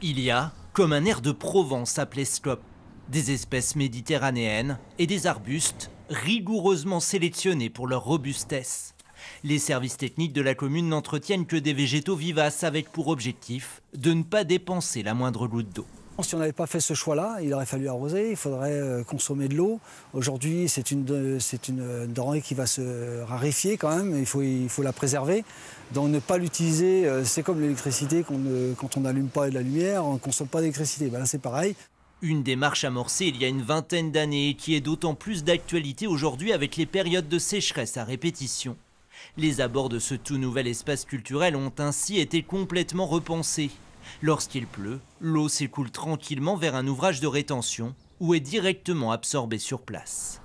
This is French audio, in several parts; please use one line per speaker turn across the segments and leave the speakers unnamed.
Il y a, comme un air de Provence à Plescop, des espèces méditerranéennes et des arbustes rigoureusement sélectionnés pour leur robustesse. Les services techniques de la commune n'entretiennent que des végétaux vivaces avec pour objectif de ne pas dépenser la moindre goutte d'eau.
Si on n'avait pas fait ce choix-là, il aurait fallu arroser, il faudrait consommer de l'eau. Aujourd'hui, c'est une denrée qui va se raréfier quand même, il faut la préserver. Donc ne pas l'utiliser, c'est comme l'électricité, quand on n'allume pas de la lumière, on ne consomme pas d'électricité. Ben là, c'est pareil.
Une démarche amorcée il y a une vingtaine d'années et qui est d'autant plus d'actualité aujourd'hui avec les périodes de sécheresse à répétition. Les abords de ce tout nouvel espace culturel ont ainsi été complètement repensés. Lorsqu'il pleut, l'eau s'écoule tranquillement vers un ouvrage de rétention ou est directement absorbée sur place.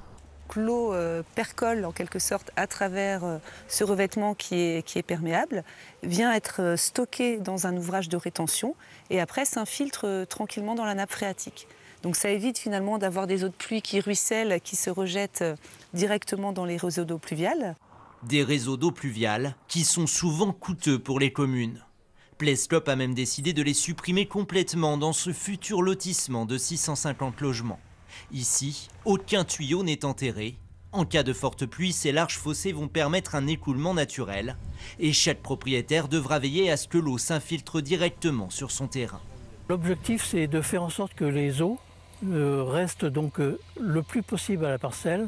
L'eau percole en quelque sorte à travers ce revêtement qui est perméable, vient être stockée dans un ouvrage de rétention et après s'infiltre tranquillement dans la nappe phréatique. Donc ça évite finalement d'avoir des eaux de pluie qui ruissellent, qui se rejettent directement dans les réseaux d'eau pluviale.
Des réseaux d'eau pluviale qui sont souvent coûteux pour les communes. Plescop a même décidé de les supprimer complètement dans ce futur lotissement de 650 logements. Ici, aucun tuyau n'est enterré. En cas de forte pluie, ces larges fossés vont permettre un écoulement naturel. Et chaque propriétaire devra veiller à ce que l'eau s'infiltre directement sur son terrain.
L'objectif, c'est de faire en sorte que les eaux restent donc le plus possible à la parcelle,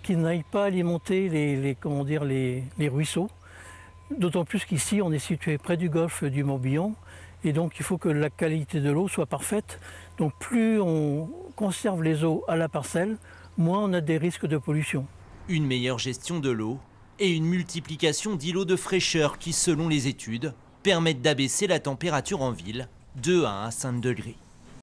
qu'ils n'aillent pas alimenter les ruisseaux. D'autant plus qu'ici, on est situé près du golfe du Morbihan. Et donc, il faut que la qualité de l'eau soit parfaite. Donc, plus on conserve les eaux à la parcelle, moins on a des risques de pollution.
Une meilleure gestion de l'eau et une multiplication d'îlots de fraîcheur qui, selon les études, permettent d'abaisser la température en ville de 1 à 5 degrés.